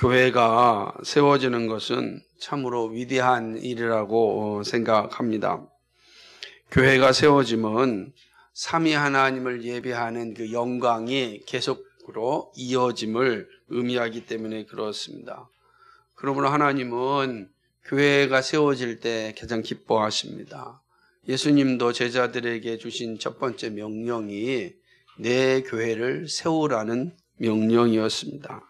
교회가 세워지는 것은 참으로 위대한 일이라고 생각합니다. 교회가 세워지면 삼위 하나님을 예배하는 그 영광이 계속으로 이어짐을 의미하기 때문에 그렇습니다. 그러므로 하나님은 교회가 세워질 때 가장 기뻐하십니다. 예수님도 제자들에게 주신 첫 번째 명령이 내 교회를 세우라는 명령이었습니다.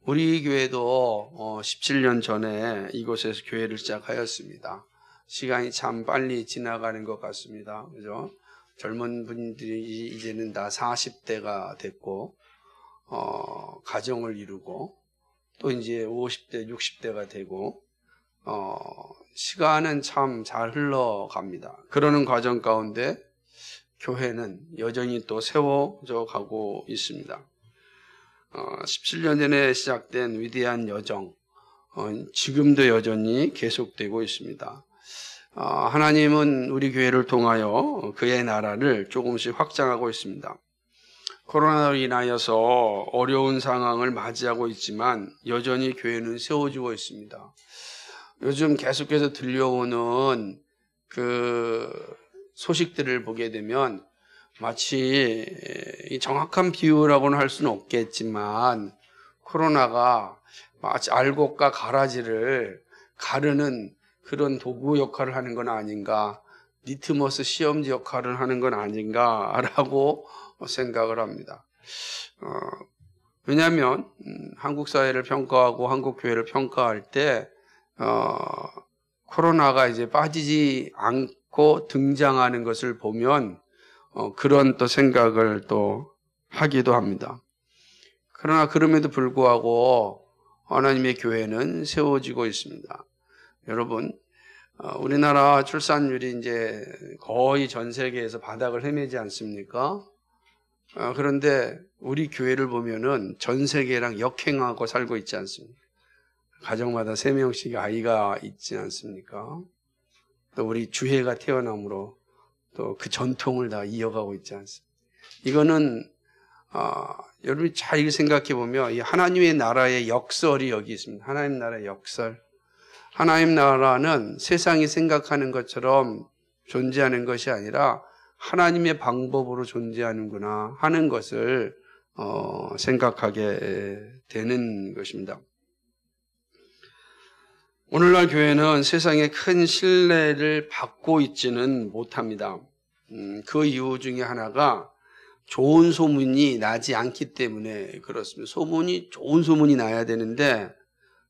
우리 교회도 17년 전에 이곳에서 교회를 시작하였습니다. 시간이 참 빨리 지나가는 것 같습니다. 그죠? 젊은 분들이 이제는 다 40대가 됐고, 가정을 이루고, 또 이제 50대, 60대가 되고, 시간은 참 잘 흘러갑니다. 그러는 과정 가운데 교회는 여전히 또 세워져 가고 있습니다. 17년 전에 시작된 위대한 여정, 지금도 여전히 계속되고 있습니다. 하나님은 우리 교회를 통하여 그의 나라를 조금씩 확장하고 있습니다. 코로나로 인하여서 어려운 상황을 맞이하고 있지만 여전히 교회는 세워지고 있습니다. 요즘 계속해서 들려오는 그 소식들을 보게 되면 마치 정확한 비유라고는 할 수는 없겠지만 코로나가 마치 알곡과 가라지를 가르는 그런 도구 역할을 하는 건 아닌가, 리트머스 시험지 역할을 하는 건 아닌가라고 생각을 합니다. 왜냐하면 한국 사회를 평가하고 한국 교회를 평가할 때 코로나가 이제 빠지지 않고 등장하는 것을 보면 그런 또 생각을 또 하기도 합니다. 그러나 그럼에도 불구하고 하나님의 교회는 세워지고 있습니다. 여러분, 우리나라 출산율이 이제 거의 전 세계에서 바닥을 헤매지 않습니까? 그런데 우리 교회를 보면은 전 세계랑 역행하고 살고 있지 않습니까? 가정마다 3명씩 아이가 있지 않습니까? 또 우리 주회가 태어남으로 또 그 전통을 다 이어가고 있지 않습니까? 이거는 여러분이 잘 생각해 보면 이 하나님의 나라의 역설이 여기 있습니다. 하나님 나라의 역설. 하나님 나라는 세상이 생각하는 것처럼 존재하는 것이 아니라 하나님의 방법으로 존재하는구나 하는 것을 생각하게 되는 것입니다. 오늘날 교회는 세상에 큰 신뢰를 받고 있지는 못합니다. 그 이유 중에 하나가 좋은 소문이 나지 않기 때문에 그렇습니다. 좋은 소문이 나야 되는데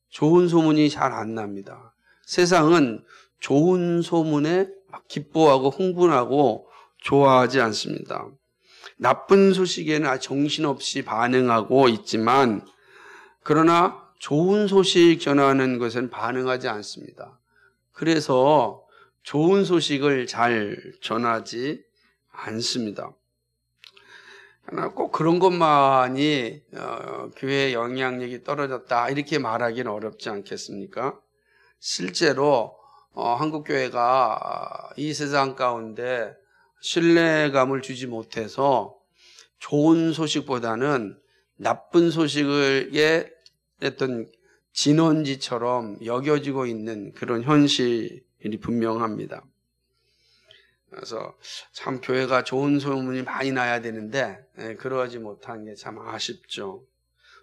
좋은 소문이 잘 안 납니다. 세상은 좋은 소문에 기뻐하고 흥분하고 좋아하지 않습니다. 나쁜 소식에는 정신없이 반응하고 있지만 그러나 좋은 소식 전하는 것은 반응하지 않습니다. 그래서 좋은 소식을 잘 전하지 않습니다. 그러나 꼭 그런 것만이 교회의 영향력이 떨어졌다 이렇게 말하기는 어렵지 않겠습니까? 실제로 한국 교회가 이 세상 가운데 신뢰감을 주지 못해서 좋은 소식보다는 나쁜 소식의 어떤 진원지처럼 여겨지고 있는 그런 현실이 분명합니다. 그래서 참 교회가 좋은 소문이 많이 나야 되는데 그러하지 못한 게 참 아쉽죠.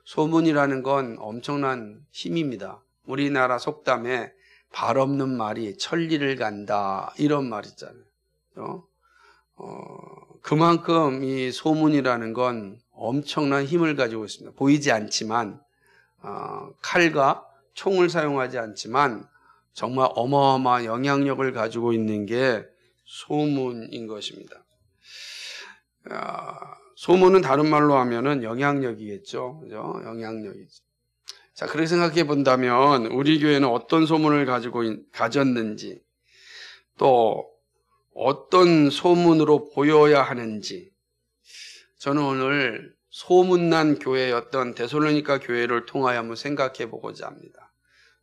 소문이라는 건 엄청난 힘입니다. 우리나라 속담에 발 없는 말이 천리를 간다 이런 말 있잖아요. 그만큼 이 소문이라는 건 엄청난 힘을 가지고 있습니다. 보이지 않지만 칼과 총을 사용하지 않지만 정말 어마어마한 영향력을 가지고 있는 게 소문인 것입니다. 소문은 다른 말로 하면은 영향력이겠죠. 그죠? 영향력이죠. 자, 그렇게 생각해 본다면 우리 교회는 어떤 소문을 가졌는지 또 어떤 소문으로 보여야 하는지 저는 오늘 소문난 교회였던 데살로니가 교회를 통하여 한번 생각해 보고자 합니다.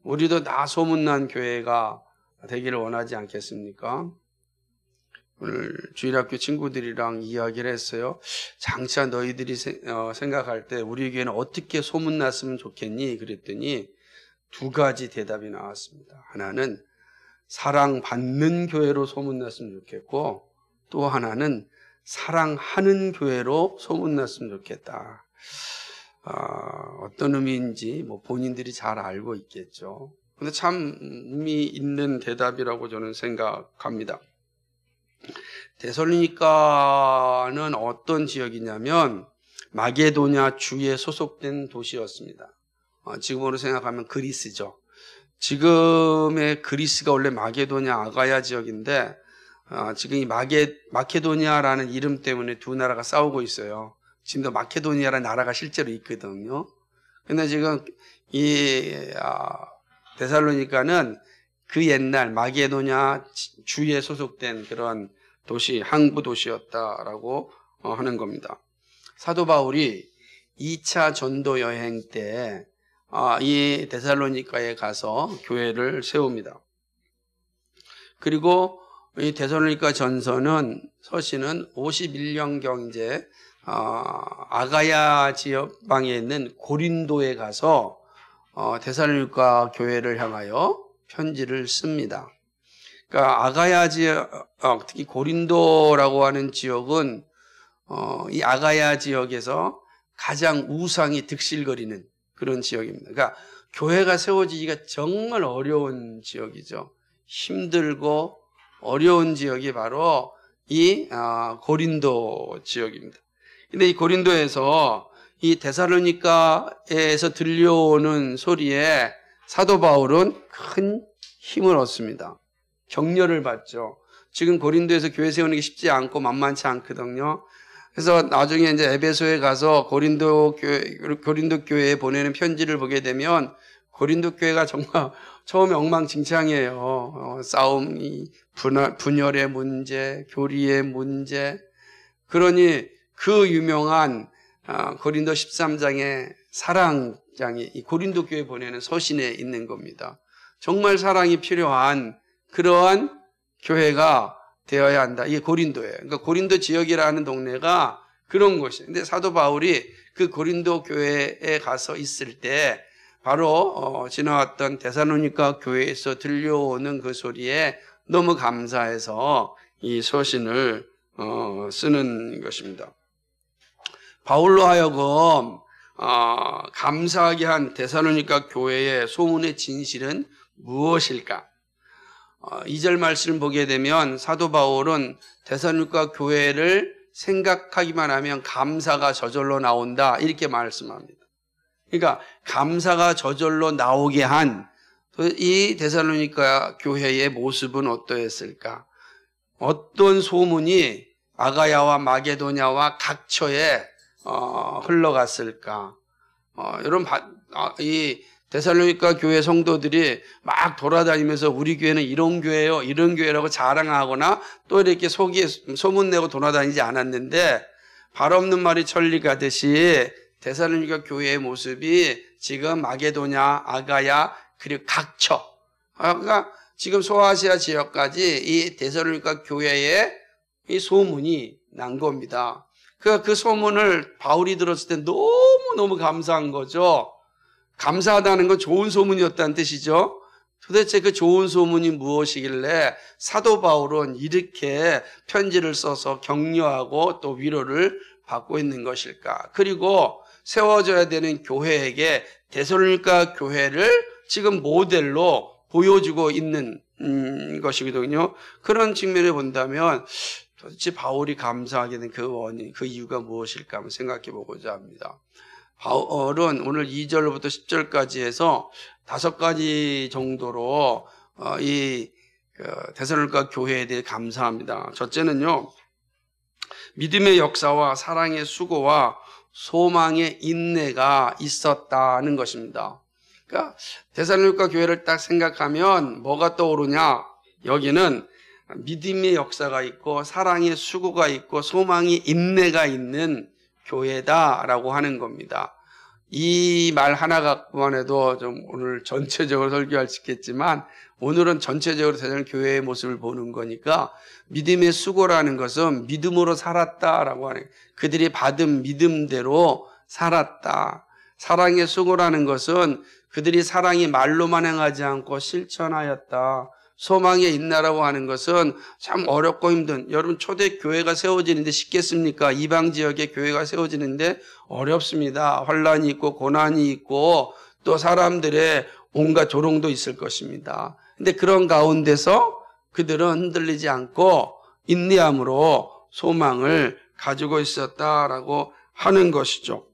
우리도 다 소문난 교회가 되기를 원하지 않겠습니까? 오늘 주일학교 친구들이랑 이야기를 했어요. 장차 너희들이 생각할 때 우리 교회는 어떻게 소문났으면 좋겠니? 그랬더니 두 가지 대답이 나왔습니다. 하나는 사랑받는 교회로 소문났으면 좋겠고, 또 하나는 사랑하는 교회로 소문났으면 좋겠다. 어떤 의미인지 뭐 본인들이 잘 알고 있겠죠. 근데 참 의미 있는 대답이라고 저는 생각합니다. 데살로니가는 어떤 지역이냐면 마게도냐 주에 소속된 도시였습니다. 지금으로 생각하면 그리스죠. 지금의 그리스가 원래 마게도냐 아가야 지역인데 지금 이 마케도니아라는 이름 때문에 두 나라가 싸우고 있어요. 지금도 마케도니아라는 나라가 실제로 있거든요. 근데 지금 이 데살로니가는 그 옛날 마게도냐 주에 소속된 그런 도시, 항구 도시였다라고 하는 겁니다. 사도 바울이 2차 전도 여행 때 이 데살로니가에 가서 교회를 세웁니다. 그리고 이 데살로니가 전서는 서신은 51년경제 아가야 지역방에 있는 고린도에 가서 데살로니가 교회를 향하여 편지를 씁니다. 그러니까 아가야 지역, 특히 고린도라고 하는 지역은 이 아가야 지역에서 가장 우상이 득실거리는 그런 지역입니다. 그러니까 교회가 세워지기가 정말 어려운 지역이죠. 힘들고 어려운 지역이 바로 이 고린도 지역입니다. 근데 이 고린도에서 이 데살로니가에서 들려오는 소리에 사도 바울은 큰 힘을 얻습니다. 격려를 받죠. 지금 고린도에서 교회 세우는 게 쉽지 않고 만만치 않거든요. 그래서 나중에 이제 에베소에 가서 고린도 교회에 보내는 편지를 보게 되면 고린도 교회가 정말 처음에 엉망진창이에요. 싸움이, 분열의 문제, 교리의 문제. 그러니 그 유명한 고린도 13장의 사랑장이 이 고린도 교회에 보내는 서신에 있는 겁니다. 정말 사랑이 필요한 그러한 교회가 되어야 한다. 이게 고린도예요. 그러니까 고린도 지역이라는 동네가 그런 곳이에요. 근데 사도 바울이 그 고린도 교회에 가서 있을 때 바로 지나왔던 데살로니가 교회에서 들려오는 그 소리에 너무 감사해서 이 서신을 쓰는 것입니다. 바울로 하여금 감사하게 한 데살로니가 교회의 소문의 진실은 무엇일까? 2절 말씀을 보게 되면 사도 바울은 데살로니가 교회를 생각하기만 하면 감사가 저절로 나온다 이렇게 말씀합니다. 그러니까 감사가 저절로 나오게 한 이 데살로니가 교회의 모습은 어떠했을까? 어떤 소문이 아가야와 마게도냐와 각처에 흘러갔을까? 여러분 이 데살로니가 교회 성도들이 막 돌아다니면서 우리 교회는 이런 교회요, 이런 교회라고 자랑하거나 또 이렇게 소문내고 돌아다니지 않았는데 발 없는 말이 천리 가듯이 데살로니가 교회의 모습이 지금 마게도냐, 아가야 그리고 각처, 그러니까 지금 소아시아 지역까지 이 데살로니가 교회의 이 소문이 난 겁니다. 그 소문을 바울이 들었을 때 너무너무 감사한 거죠. 감사하다는 건 좋은 소문이었다는 뜻이죠. 도대체 그 좋은 소문이 무엇이길래 사도 바울은 이렇게 편지를 써서 격려하고 또 위로를 받고 있는 것일까? 그리고 세워져야 되는 교회에게 데살로니가 교회를 지금 모델로 보여주고 있는 것이거든요. 그런 측면에 본다면 도대체 바울이 감사하게 된 그 원인, 그 이유가 무엇일까 한번 생각해 보고자 합니다. 바울은 오늘 2절부터 10절까지 해서 5가지 정도로 이 데살로니가 교회에 대해 감사합니다. 첫째는요, 믿음의 역사와 사랑의 수고와 소망의 인내가 있었다는 것입니다. 그러니까 데살로니가 교회를 딱 생각하면 뭐가 떠오르냐? 여기는 믿음의 역사가 있고 사랑의 수고가 있고 소망의 인내가 있는 교회다라고 하는 겁니다. 이 말 하나 갖고만 해도 좀 오늘 전체적으로 설교할 수 있겠지만, 오늘은 전체적으로 대전을 교회의 모습을 보는 거니까, 믿음의 수고라는 것은 믿음으로 살았다라고 하는, 그들이 받은 믿음대로 살았다. 사랑의 수고라는 것은 그들이 사랑이 말로만 행하지 않고 실천하였다. 소망의 인내라고 하는 것은 참 어렵고 힘든, 여러분 초대 교회가 세워지는데 쉽겠습니까? 이방 지역에 교회가 세워지는데 어렵습니다. 환란이 있고 고난이 있고 또 사람들의 온갖 조롱도 있을 것입니다. 근데 그런 가운데서 그들은 흔들리지 않고 인내함으로 소망을 가지고 있었다라고 하는 것이죠.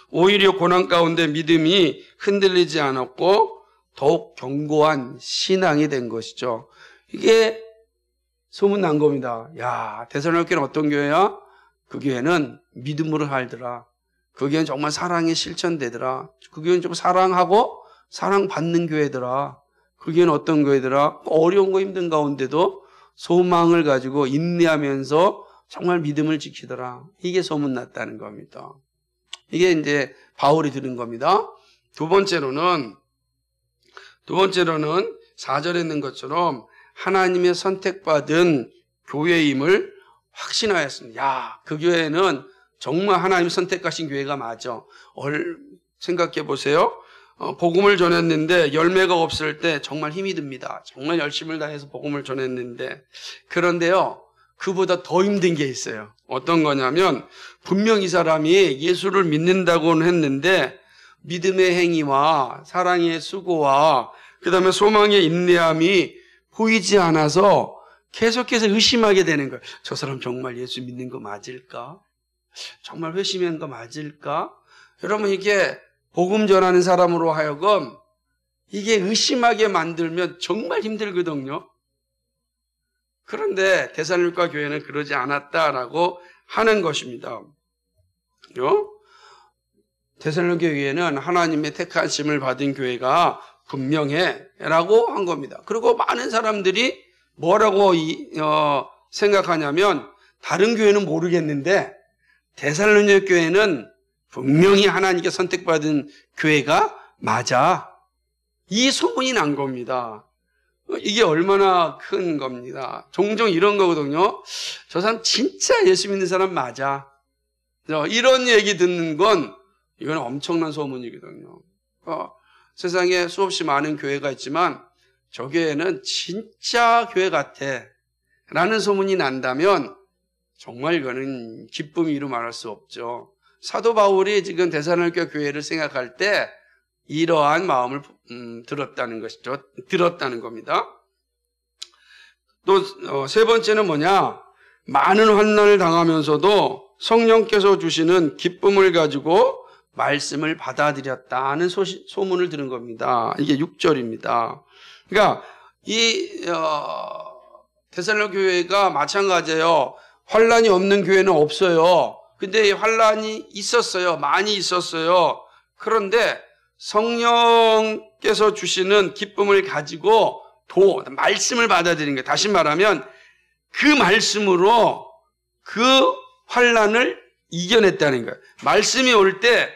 오히려 고난 가운데 믿음이 흔들리지 않았고 더욱 견고한 신앙이 된 것이죠. 이게 소문난 겁니다. 야, 데살로니가는 어떤 교회야? 그 교회는 믿음으로 살더라. 그 교회는 정말 사랑이 실천되더라. 그 교회는 좀 사랑하고 사랑받는 교회더라. 그 교회는 어떤 교회더라? 어려운 거 힘든 가운데도 소망을 가지고 인내하면서 정말 믿음을 지키더라. 이게 소문났다는 겁니다. 이게 이제 바울이 들은 겁니다. 두 번째로는 4절에 있는 것처럼 하나님의 선택받은 교회임을 확신하였습니다. 야, 그 교회는 정말 하나님 선택하신 교회가 맞아. 생각해 보세요. 복음을 전했는데 열매가 없을 때 정말 힘이 듭니다. 정말 열심을 다해서 복음을 전했는데, 그런데요, 그보다 더 힘든 게 있어요. 어떤 거냐면, 분명 이 사람이 예수를 믿는다고는 했는데 믿음의 행위와 사랑의 수고와 그 다음에 소망의 인내함이 보이지 않아서 계속해서 의심하게 되는 거예요. 저 사람 정말 예수 믿는 거 맞을까? 정말 회심한 거 맞을까? 여러분, 이게 복음 전하는 사람으로 하여금 이게 의심하게 만들면 정말 힘들거든요. 그런데 데살로니가 교회는 그러지 않았다라고 하는 것입니다. 데살로니가 교회는 하나님의 택하심을 받은 교회가 분명해라고 한 겁니다. 그리고 많은 사람들이 뭐라고 생각하냐면, 다른 교회는 모르겠는데 데살로니가 교회는 분명히 하나님께 선택받은 교회가 맞아. 이 소문이 난 겁니다. 이게 얼마나 큰 겁니다. 종종 이런 거거든요. 저 사람 진짜 예수 믿는 사람 맞아. 이런 얘기 듣는 건 이건 엄청난 소문이거든요. 세상에 수없이 많은 교회가 있지만 저 교회는 진짜 교회 같아 라는 소문이 난다면 정말 이거는 기쁨이 이루 말할 수 없죠. 사도 바울이 지금 데살로니가 교회를 생각할 때 이러한 마음을 들었다는 것이죠. 들었다는 겁니다. 또 세 번째는 뭐냐? 많은 환난을 당하면서도 성령께서 주시는 기쁨을 가지고 말씀을 받아들였다는 소문을 들은 겁니다. 이게 6절입니다. 그러니까 이 데살로니가 교회가 마찬가지예요. 환난이 없는 교회는 없어요. 근데 환난이 있었어요. 많이 있었어요. 그런데 성령께서 주시는 기쁨을 가지고 말씀을 받아들인 거예요. 다시 말하면 그 말씀으로 그 환난을 이겨냈다는 거예요. 말씀이 올 때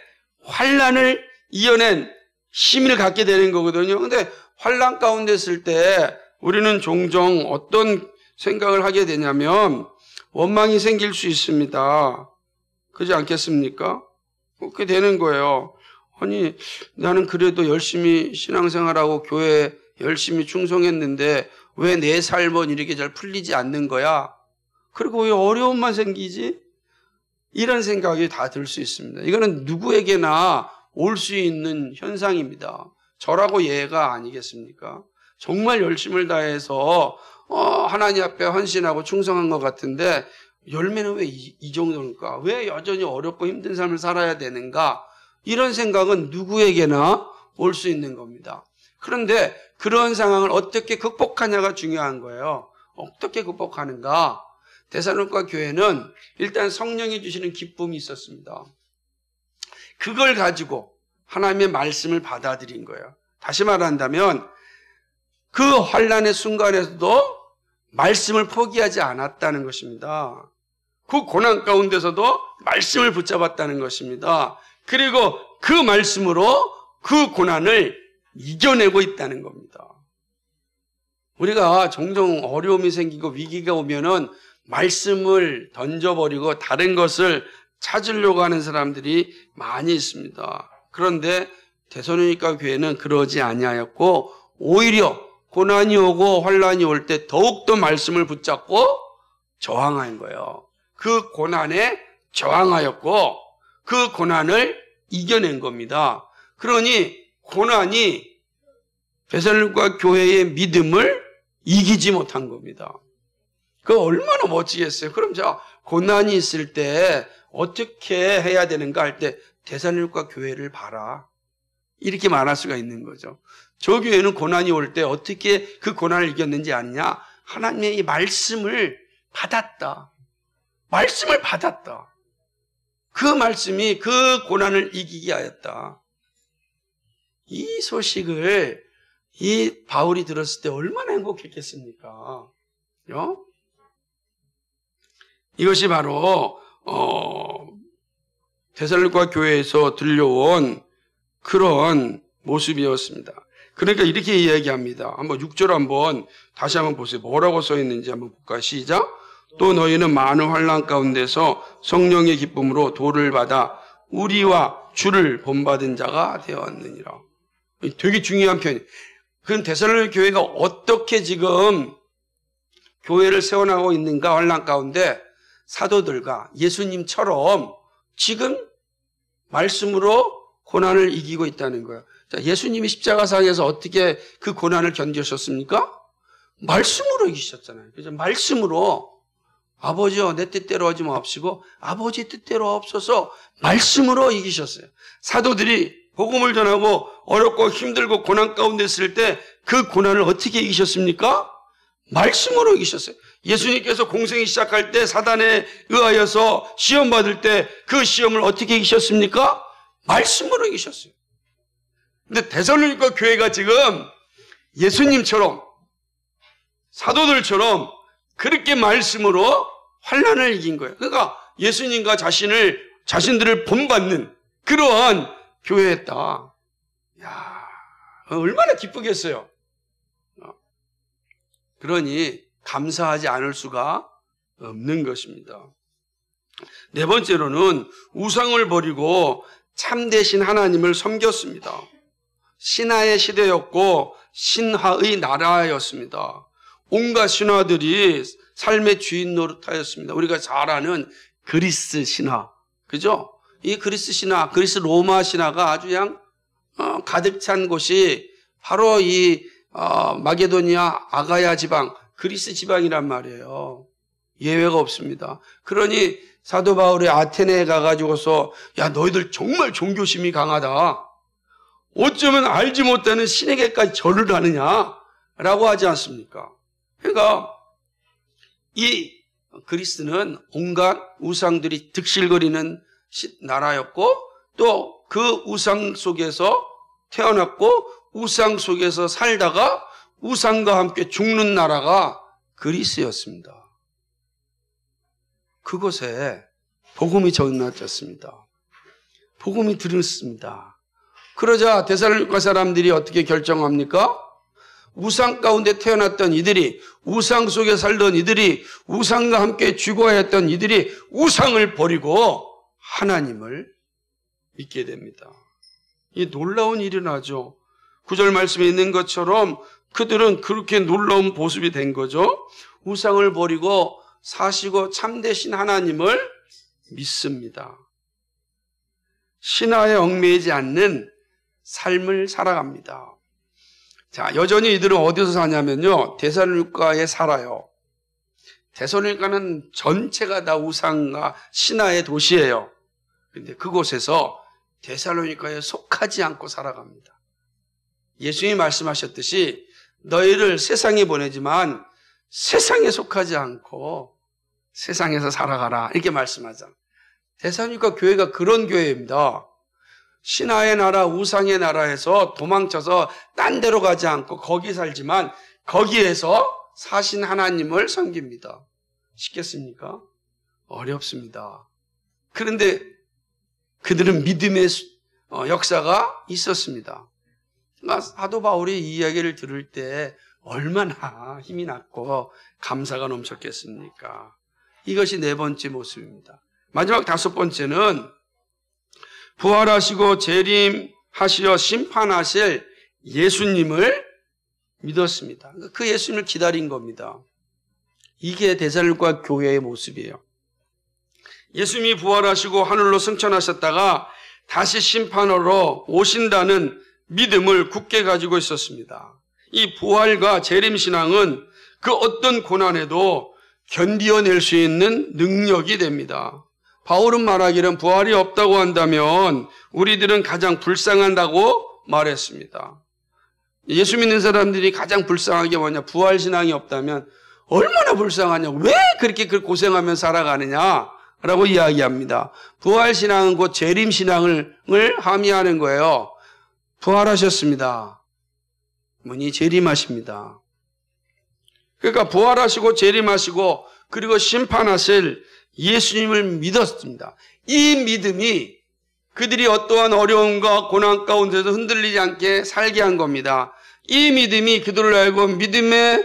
환난을 이겨낸 힘을 갖게 되는 거거든요. 근데 환난 가운데 있을 때 우리는 종종 어떤 생각을 하게 되냐면 원망이 생길 수 있습니다. 그렇지 않겠습니까? 그렇게 되는 거예요. 아니, 나는 그래도 열심히 신앙생활하고 교회에 열심히 충성했는데 왜 내 삶은 이렇게 잘 풀리지 않는 거야? 그리고 왜 어려움만 생기지? 이런 생각이 다 들 수 있습니다. 이거는 누구에게나 올 수 있는 현상입니다. 저라고 예가 아니겠습니까? 정말 열심을 다해서 하나님 앞에 헌신하고 충성한 것 같은데 열매는 왜 이 정도일까? 왜 여전히 어렵고 힘든 삶을 살아야 되는가? 이런 생각은 누구에게나 올 수 있는 겁니다. 그런데 그런 상황을 어떻게 극복하냐가 중요한 거예요. 어떻게 극복하는가? 데살로니가 교회는 일단 성령이 주시는 기쁨이 있었습니다. 그걸 가지고 하나님의 말씀을 받아들인 거예요. 다시 말한다면 그 환난의 순간에서도 말씀을 포기하지 않았다는 것입니다. 그 고난 가운데서도 말씀을 붙잡았다는 것입니다. 그리고 그 말씀으로 그 고난을 이겨내고 있다는 겁니다. 우리가 종종 어려움이 생기고 위기가 오면은 말씀을 던져버리고 다른 것을 찾으려고 하는 사람들이 많이 있습니다. 그런데 데살로니가 교회는 그러지 아니하였고 오히려 고난이 오고 환난이 올 때 더욱더 말씀을 붙잡고 저항한 거예요. 그 고난에 저항하였고 그 고난을 이겨낸 겁니다. 그러니 고난이 데살로니가 교회의 믿음을 이기지 못한 겁니다. 그거 얼마나 멋지겠어요. 그럼 자, 고난이 있을 때 어떻게 해야 되는가 할 때 데살로니가 교회를 봐라. 이렇게 말할 수가 있는 거죠. 저 교회는 고난이 올 때 어떻게 그 고난을 이겼는지 아느냐? 하나님의 이 말씀을 받았다. 말씀을 받았다. 그 말씀이 그 고난을 이기게 하였다. 이 소식을 이 바울이 들었을 때 얼마나 행복했겠습니까? 이것이 바로 데살로니가 교회에서 들려온 그런 모습이었습니다. 그러니까 이렇게 이야기합니다. 한번 6절 한번 다시 한번 보세요. 뭐라고 써 있는지 한번 볼까요? 시작. 또 너희는 많은 환난 가운데서 성령의 기쁨으로 도를 받아 우리와 주를 본받은 자가 되었느니라. 되게 중요한 편이에요. 그럼 데살로니가 교회가 어떻게 지금 교회를 세워나가고 있는가 환난 가운데 사도들과 예수님처럼 지금 말씀으로 고난을 이기고 있다는 거예요. 자, 예수님이 십자가상에서 어떻게 그 고난을 견디셨습니까? 말씀으로 이기셨잖아요. 그래서 말씀으로 아버지여 내 뜻대로 하지 마옵시고 아버지 뜻대로 없어서 말씀으로 이기셨어요. 사도들이 복음을 전하고 어렵고 힘들고 고난 가운데 있을 때 그 고난을 어떻게 이기셨습니까? 말씀으로 이기셨어요. 예수님께서 공생이 시작할 때 사단에 의하여서 시험 받을 때 그 시험을 어떻게 이기셨습니까? 말씀으로 이기셨어요. 근데 데살로니가 교회가 지금 예수님처럼 사도들처럼 그렇게 말씀으로 환난을 이긴 거예요. 그러니까 예수님과 자신들을 본받는 그러한 교회였다. 야, 얼마나 기쁘겠어요. 그러니 감사하지 않을 수가 없는 것입니다. 네 번째로는 우상을 버리고 참되신 하나님을 섬겼습니다. 신화의 시대였고 신화의 나라였습니다. 온갖 신화들이 삶의 주인 노릇하였습니다. 우리가 잘 아는 그리스 신화, 그죠? 이 그리스 신화, 그리스 로마 신화가 아주 그냥 가득 찬 곳이 바로 이 마게도니아 아가야 지방, 그리스 지방이란 말이에요. 예외가 없습니다. 그러니 사도 바울이 아테네에 가가지고서 야 너희들 정말 종교심이 강하다. 어쩌면 알지 못하는 신에게까지 절을 하느냐라고 하지 않습니까? 그러니까 이 그리스는 온갖 우상들이 득실거리는 나라였고 또 그 우상 속에서 태어났고 우상 속에서 살다가 우상과 함께 죽는 나라가 그리스였습니다. 그곳에 복음이 전해졌습니다. 복음이 들었습니다. 그러자 데살로니가 사람들이 어떻게 결정합니까? 우상 가운데 태어났던 이들이, 우상 속에 살던 이들이, 우상과 함께 죽어야 했던 이들이 우상을 버리고 하나님을 믿게 됩니다. 이 놀라운 일이 나죠. 9절 말씀에 있는 것처럼 그들은 그렇게 놀라운 모습이 된 거죠. 우상을 버리고 사시고 참되신 하나님을 믿습니다. 신화에 얽매이지 않는 삶을 살아갑니다. 자, 여전히 이들은 어디서 사냐면요. 데살로니가에 살아요. 데살로니가는 전체가 다 우상과 신화의 도시예요. 그런데 그곳에서 데살로니가에 속하지 않고 살아갑니다. 예수님이 말씀하셨듯이 너희를 세상에 보내지만 세상에 속하지 않고 세상에서 살아가라 이렇게 말씀하자. 데살로니가 교회가 그런 교회입니다. 신화의 나라, 우상의 나라에서 도망쳐서 딴 데로 가지 않고 거기 살지만 거기에서 사신 하나님을 섬깁니다. 쉽겠습니까? 어렵습니다. 그런데 그들은 믿음의 역사가 있었습니다. 그러니까 사도 바울이 이 이야기를 들을 때 얼마나 힘이 났고 감사가 넘쳤겠습니까? 이것이 네 번째 모습입니다. 마지막 다섯 번째는 부활하시고 재림하시어 심판하실 예수님을 믿었습니다. 그 예수님을 기다린 겁니다. 이게 데살로니가 교회의 모습이에요. 예수님이 부활하시고 하늘로 승천하셨다가 다시 심판하러 오신다는 믿음을 굳게 가지고 있었습니다. 이 부활과 재림신앙은 그 어떤 고난에도 견디어낼 수 있는 능력이 됩니다. 바울은 말하기를 부활이 없다고 한다면 우리들은 가장 불쌍한다고 말했습니다. 예수 믿는 사람들이 가장 불쌍한 게 뭐냐? 부활신앙이 없다면 얼마나 불쌍하냐? 왜 그렇게 고생하며 살아가느냐? 라고 이야기합니다. 부활신앙은 곧 재림신앙을 함의하는 거예요. 부활하셨습니다. 뭐니? 재림하십니다. 그러니까 부활하시고 재림하시고 그리고 심판하실 예수님을 믿었습니다. 이 믿음이 그들이 어떠한 어려움과 고난 가운데도 흔들리지 않게 살게 한 겁니다. 이 믿음이 그들을 알고 믿음의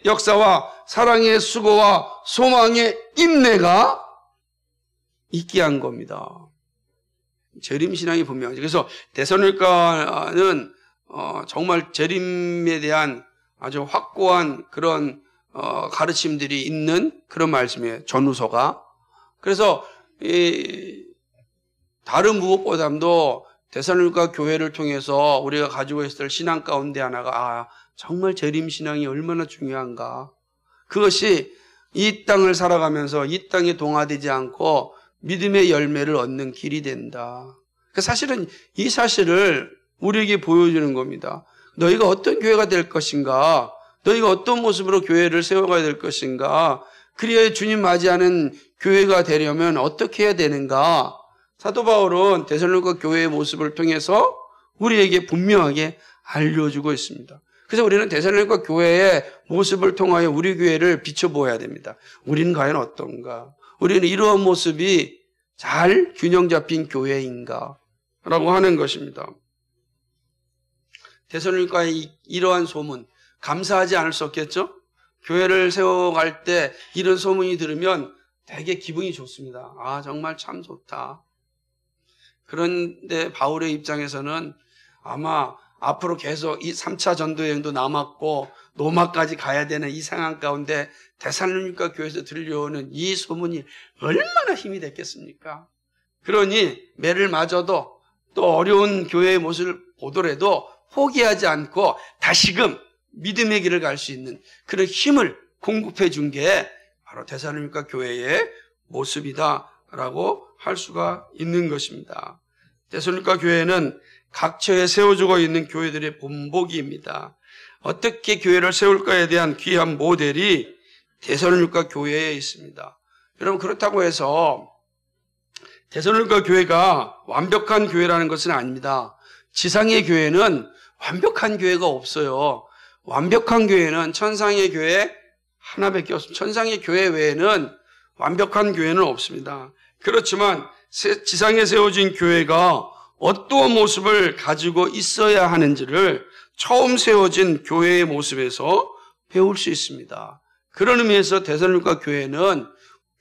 역사와 사랑의 수고와 소망의 인내가 있게 한 겁니다. 재림신앙이 분명하죠. 그래서 데살로니가는 정말 재림에 대한 아주 확고한 그런 가르침들이 있는 그런 말씀이에요. 전후서가. 그래서 다른 무엇보다도 데살로니가 교회를 통해서 우리가 가지고 있을 신앙 가운데 하나가 정말 재림신앙이 얼마나 중요한가. 그것이 이 땅을 살아가면서 이 땅에 동화되지 않고 믿음의 열매를 얻는 길이 된다. 사실은 이 사실을 우리에게 보여주는 겁니다. 너희가 어떤 교회가 될 것인가? 너희가 어떤 모습으로 교회를 세워가야 될 것인가? 그리하여 주님 맞이하는 교회가 되려면 어떻게 해야 되는가? 사도 바울은 데살로니가 교회의 모습을 통해서 우리에게 분명하게 알려주고 있습니다. 그래서 우리는 데살로니가 교회의 모습을 통하여 우리 교회를 비춰보아야 됩니다. 우리는 과연 어떤가? 우리는 이러한 모습이 잘 균형 잡힌 교회인가? 라고 하는 것입니다. 데살로니가의 이러한 소문, 감사하지 않을 수 없겠죠? 교회를 세워갈 때 이런 소문이 들으면 되게 기분이 좋습니다. 정말 참 좋다. 그런데 바울의 입장에서는 아마 앞으로 계속 이 3차 전도여행도 남았고 로마까지 가야 되는 이 상황 가운데 데살로니가 교회에서 들려오는 이 소문이 얼마나 힘이 됐겠습니까? 그러니 매를 맞아도 또 어려운 교회의 모습을 보더라도 포기하지 않고 다시금 믿음의 길을 갈 수 있는 그런 힘을 공급해 준 게 바로 데살로니가 교회의 모습이다라고 할 수가 있는 것입니다. 데살로니가 교회는 각처에 세워주고 있는 교회들의 본보기입니다. 어떻게 교회를 세울까에 대한 귀한 모델이 데살로니가 교회에 있습니다. 여러분, 그렇다고 해서 데살로니가 교회가 완벽한 교회라는 것은 아닙니다. 지상의 교회는 완벽한 교회가 없어요. 완벽한 교회는 천상의 교회 하나밖에 없습니다. 천상의 교회 외에는 완벽한 교회는 없습니다. 그렇지만 지상에 세워진 교회가 어떠한 모습을 가지고 있어야 하는지를 처음 세워진 교회의 모습에서 배울 수 있습니다. 그런 의미에서 데살로니가 교회는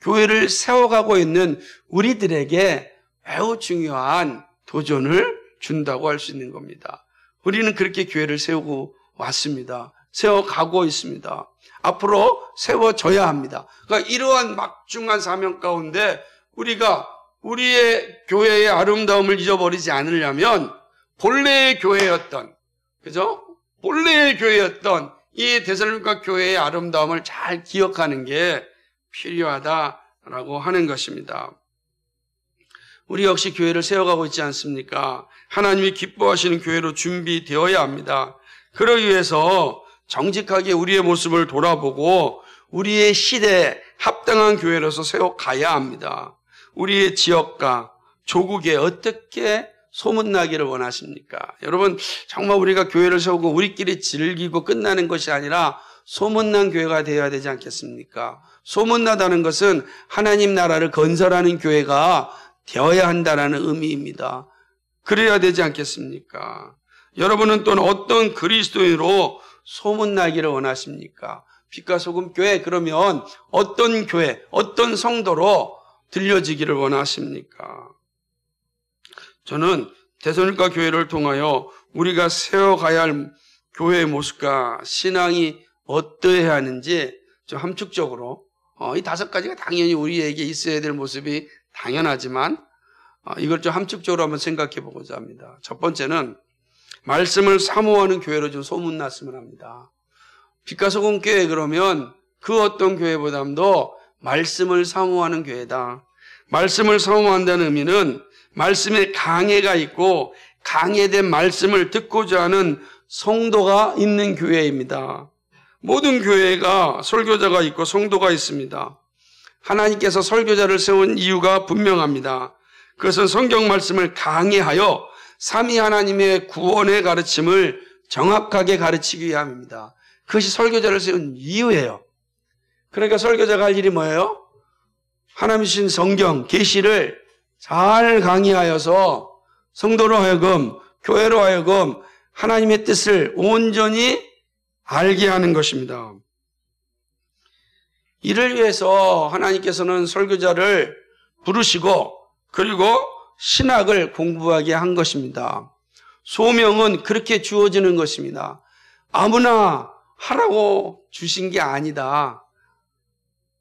교회를 세워가고 있는 우리들에게 매우 중요한 도전을 준다고 할 수 있는 겁니다. 우리는 그렇게 교회를 세우고 왔습니다. 세워가고 있습니다. 앞으로 세워져야 합니다. 그러니까 이러한 막중한 사명 가운데 우리가 우리의 교회의 아름다움을 잊어버리지 않으려면 본래의 교회였던, 그죠? 본래의 교회였던 이 데살로니가 교회의 아름다움을 잘 기억하는 게 필요하다라고 하는 것입니다. 우리 역시 교회를 세워가고 있지 않습니까? 하나님이 기뻐하시는 교회로 준비되어야 합니다. 그러기 위해서 정직하게 우리의 모습을 돌아보고 우리의 시대에 합당한 교회로서 세워가야 합니다. 우리의 지역과 조국에 어떻게 소문나기를 원하십니까? 여러분, 정말 우리가 교회를 세우고 우리끼리 즐기고 끝나는 것이 아니라 소문난 교회가 되어야 되지 않겠습니까? 소문나다는 것은 하나님 나라를 건설하는 교회가 되어야 한다는 의미입니다. 그래야 되지 않겠습니까? 여러분은 또 어떤 그리스도인으로 소문나기를 원하십니까? 빛과 소금 교회, 그러면 어떤 교회, 어떤 성도로 들려지기를 원하십니까? 저는 데살로니가 교회를 통하여 우리가 세워가야 할 교회의 모습과 신앙이 어떠해야 하는지 좀 함축적으로 이 5가지가 당연히 우리에게 있어야 될 모습이 당연하지만 이걸 좀 함축적으로 한번 생각해 보고자 합니다. 첫 번째는 말씀을 사모하는 교회로 좀 소문났으면 합니다. 빛과 소금 교회 그러면 그 어떤 교회보다도 말씀을 사모하는 교회다. 말씀을 사모한다는 의미는 말씀에 강해가 있고 강해된 말씀을 듣고자 하는 성도가 있는 교회입니다. 모든 교회가 설교자가 있고 성도가 있습니다. 하나님께서 설교자를 세운 이유가 분명합니다. 그것은 성경 말씀을 강해하여 삼위 하나님의 구원의 가르침을 정확하게 가르치기 위함입니다. 그것이 설교자를 세운 이유예요. 그러니까 설교자가 할 일이 뭐예요? 하나님 주신 성경, 계시를 잘 강의하여서 성도로 하여금, 교회로 하여금 하나님의 뜻을 온전히 알게 하는 것입니다. 이를 위해서 하나님께서는 설교자를 부르시고 그리고 신학을 공부하게 한 것입니다. 소명은 그렇게 주어지는 것입니다. 아무나 하라고 주신 게 아니다.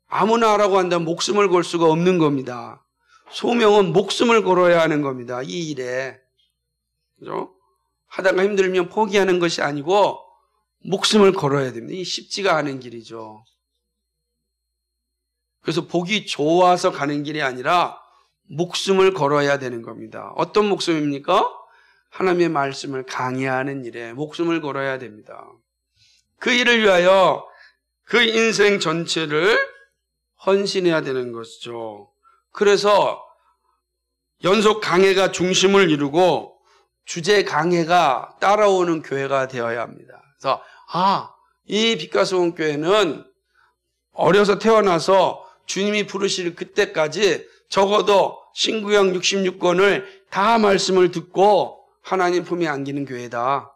아무나 하라고 한다면 목숨을 걸 수가 없는 겁니다. 소명은 목숨을 걸어야 하는 겁니다. 이 일에. 그죠? 하다가 힘들면 포기하는 것이 아니고 목숨을 걸어야 됩니다. 이 쉽지가 않은 길이죠. 그래서 복이 좋아서 가는 길이 아니라 목숨을 걸어야 되는 겁니다. 어떤 목숨입니까? 하나님의 말씀을 강의하는 일에 목숨을 걸어야 됩니다. 그 일을 위하여 그 인생 전체를 헌신해야 되는 것이죠. 그래서 연속 강해가 중심을 이루고 주제 강해가 따라오는 교회가 되어야 합니다. 그래서 이 빛과 소금 교회는 어려서 태어나서 주님이 부르실 그때까지 적어도 신구약 66권을 다 말씀을 듣고 하나님 품에 안기는 교회다.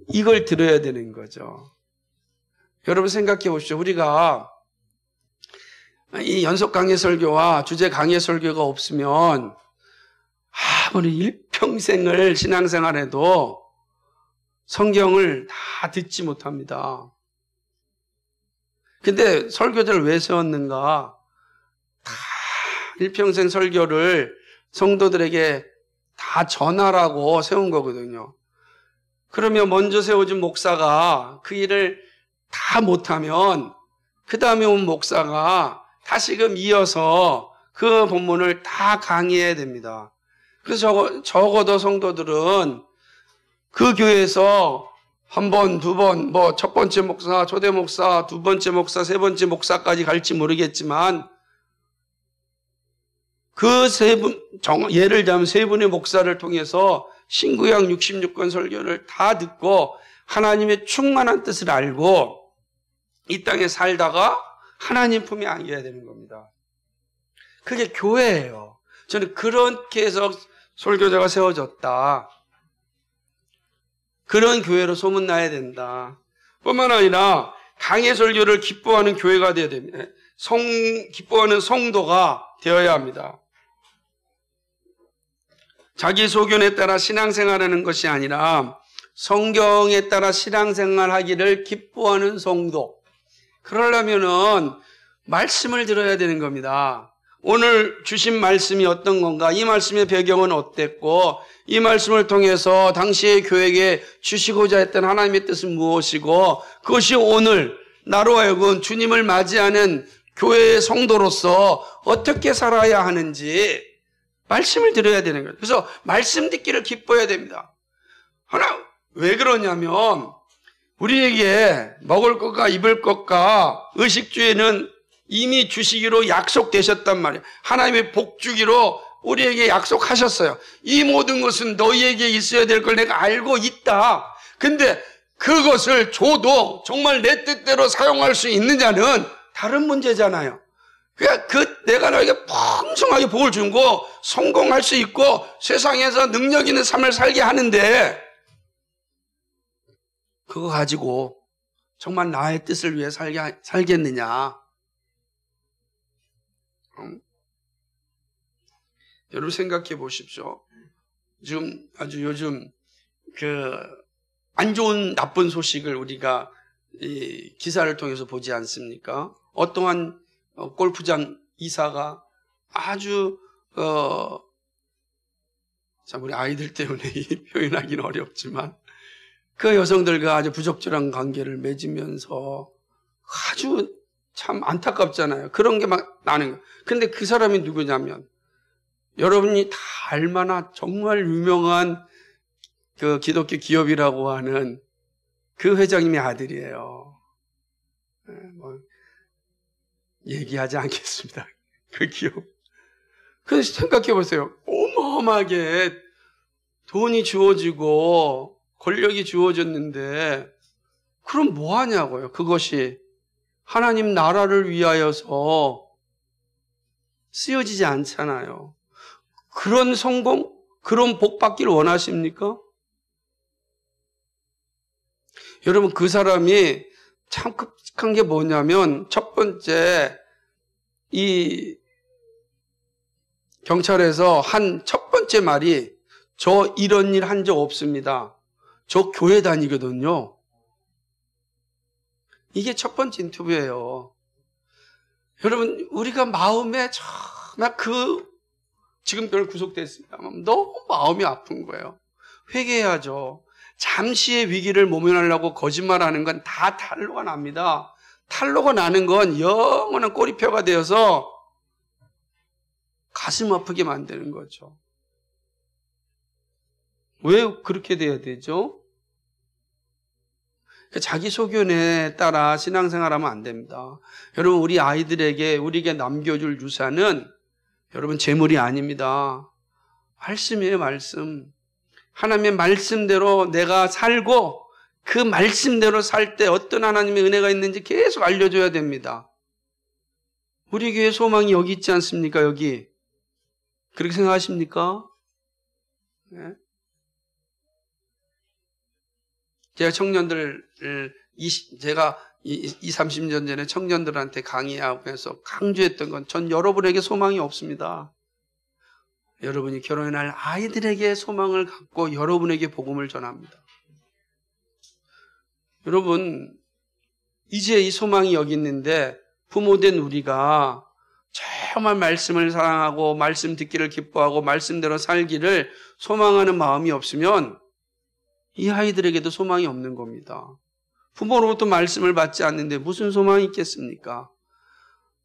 이걸 들어야 되는 거죠. 여러분 생각해 보십시오. 우리가 이 연속 강해 설교와 주제 강해 설교가 없으면 아무리 일평생을 신앙생활해도 성경을 다 듣지 못합니다. 근데 설교자를 왜 세웠는가? 다 일평생 설교를 성도들에게 다 전하라고 세운 거거든요. 그러면 먼저 세워진 목사가 그 일을 다 못하면 그 다음에 온 목사가 다시금 이어서 그 본문을 다 강의해야 됩니다. 그래서 적어도 성도들은 그 교회에서 한 번, 두 번, 첫 번째 목사, 초대 목사, 두 번째 목사, 세 번째 목사까지 갈지 모르겠지만 그 세 분, 예를 들면 세 분의 목사를 통해서 신구약 66권 설교를 다 듣고 하나님의 충만한 뜻을 알고 이 땅에 살다가 하나님 품에 안겨야 되는 겁니다. 그게 교회예요. 저는 그렇게 해서 설교자가 세워졌다. 그런 교회로 소문나야 된다. 뿐만 아니라 강해 설교를 기뻐하는 교회가 되어야 됩니다. 기뻐하는 성도가 되어야 합니다. 자기 소견에 따라 신앙생활하는 것이 아니라 성경에 따라 신앙생활하기를 기뻐하는 성도. 그러려면은 말씀을 들어야 되는 겁니다. 오늘 주신 말씀이 어떤 건가? 이 말씀의 배경은 어땠고 이 말씀을 통해서 당시의 교회에게 주시고자 했던 하나님의 뜻은 무엇이고 그것이 오늘 나로 하여금 주님을 맞이하는 교회의 성도로서 어떻게 살아야 하는지 말씀을 들어야 되는 거예요. 그래서 말씀 듣기를 기뻐해야 됩니다. 왜 그러냐면 우리에게 먹을 것과 입을 것과 의식주에는 이미 주시기로 약속되셨단 말이에요. 하나님의 복 주기로 우리에게 약속하셨어요. 이 모든 것은 너희에게 있어야 될 걸 내가 알고 있다. 근데 그것을 줘도 정말 내 뜻대로 사용할 수 있느냐는 다른 문제잖아요. 그러니까 내가 너에게 풍성하게 복을 준 거 성공할 수 있고 세상에서 능력 있는 삶을 살게 하는데 그거 가지고 정말 나의 뜻을 위해 살겠느냐? 여러분 생각해 보십시오. 지금 아주 요즘 안 좋은 나쁜 소식을 우리가 이 기사를 통해서 보지 않습니까? 어떠한 골프장 이사가 아주 참 우리 아이들 때문에 표현하기는 어렵지만 그 여성들과 아주 부적절한 관계를 맺으면서 아주 참 안타깝잖아요. 그런 게 막 나는 거예요. 근데 그 사람이 누구냐면 여러분이 다 알만한 정말 유명한 그 기독교 기업이라고 하는 그 회장님의 아들이에요. 얘기하지 않겠습니다. 그 기업. 그래서 생각해 보세요. 어마어마하게 돈이 주어지고 권력이 주어졌는데 그럼 뭐 하냐고요. 그것이 하나님 나라를 위하여서 쓰여지지 않잖아요. 그런 성공, 그런 복 받길 원하십니까? 여러분 그 사람이 참 끔찍한 게 뭐냐면 첫 번째 이 경찰에서 한 첫 번째 말이 저 이런 일 한 적 없습니다. 저 교회 다니거든요. 이게 첫 번째 인터뷰예요. 여러분 우리가 마음에 정말 지금 별로 구속됐습니다만 너무 마음이 아픈 거예요. 회개해야죠. 잠시의 위기를 모면하려고 거짓말하는 건 다 탈로가 납니다. 탈로가 나는 건 영원한 꼬리표가 되어서 가슴 아프게 만드는 거죠. 왜 그렇게 돼야 되죠? 자기 소견에 따라 신앙생활하면 안 됩니다. 여러분 우리 아이들에게 우리에게 남겨줄 유산은 여러분 재물이 아닙니다. 말씀이에요. 말씀. 하나님의 말씀대로 내가 살고 그 말씀대로 살 때 어떤 하나님의 은혜가 있는지 계속 알려줘야 됩니다. 우리 교회 소망이 여기 있지 않습니까? 여기. 그렇게 생각하십니까? 네. 제가 제가 30년 전에 청년들한테 강의하면서 강조했던 건 전 여러분에게 소망이 없습니다. 여러분이 결혼할 아이들에게 소망을 갖고 여러분에게 복음을 전합니다. 여러분, 이제 이 소망이 여기 있는데 부모된 우리가 정말 말씀을 사랑하고 말씀 듣기를 기뻐하고 말씀대로 살기를 소망하는 마음이 없으면 이 아이들에게도 소망이 없는 겁니다. 부모로부터 말씀을 받지 않는데 무슨 소망이 있겠습니까?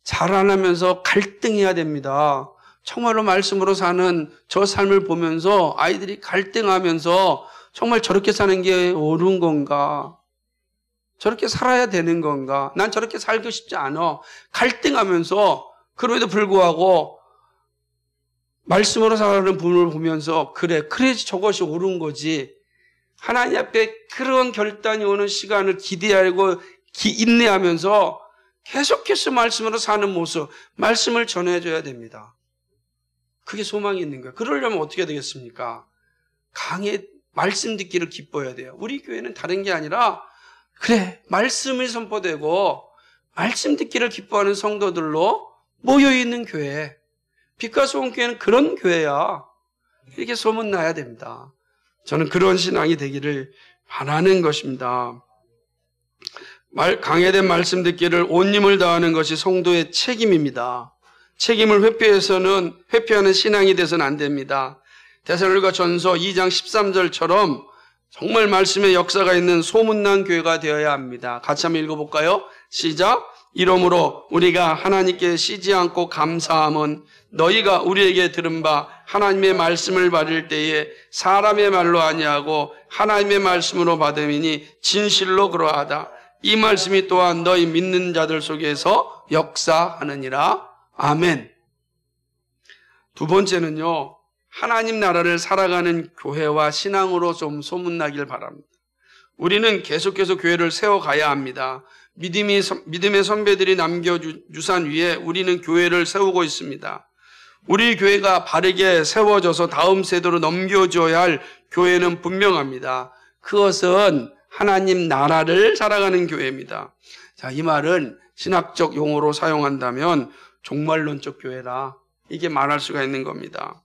자라나면서 갈등해야 됩니다. 정말로 말씀으로 사는 저 삶을 보면서 아이들이 갈등하면서 정말 저렇게 사는 게 옳은 건가? 저렇게 살아야 되는 건가? 난 저렇게 살고 싶지 않아. 갈등하면서 그럼에도 불구하고 말씀으로 살아가는 분을 보면서 그래 저것이 옳은 거지. 하나님 앞에 그런 결단이 오는 시간을 기대하고 인내하면서 계속해서 말씀으로 사는 모습, 말씀을 전해줘야 됩니다. 그게 소망이 있는 거예요. 그러려면 어떻게 되겠습니까? 말씀 듣기를 기뻐해야 돼요. 우리 교회는 다른 게 아니라 그래 말씀이 선포되고 말씀 듣기를 기뻐하는 성도들로 모여있는 교회. 빛과 소금 교회는 그런 교회야. 이렇게 소문나야 됩니다. 저는 그런 신앙이 되기를 바라는 것입니다. 강해된 말씀 듣기를 온 힘을 다하는 것이 성도의 책임입니다. 책임을 회피하는 신앙이 돼서는 안 됩니다. 데살로니가전서 2장 13절처럼 정말 말씀의 역사가 있는 소문난 교회가 되어야 합니다. 같이 한번 읽어볼까요? 시작! 이러므로 우리가 하나님께 쉬지 않고 감사함은 너희가 우리에게 들은 바 하나님의 말씀을 받을 때에 사람의 말로 아니하고 하나님의 말씀으로 받음이니 진실로 그러하다. 이 말씀이 또한 너희 믿는 자들 속에서 역사하느니라. 아멘. 두 번째는요, 하나님 나라를 살아가는 교회와 신앙으로 좀 소문나길 바랍니다. 우리는 계속해서 교회를 세워가야 합니다. 믿음의 선배들이 남겨준 유산 위에 우리는 교회를 세우고 있습니다. 우리 교회가 바르게 세워져서 다음 세대로 넘겨줘야 할 교회는 분명합니다. 그것은 하나님 나라를 살아가는 교회입니다. 자, 이 말은 신학적 용어로 사용한다면 종말론적 교회라, 이게 말할 수가 있는 겁니다.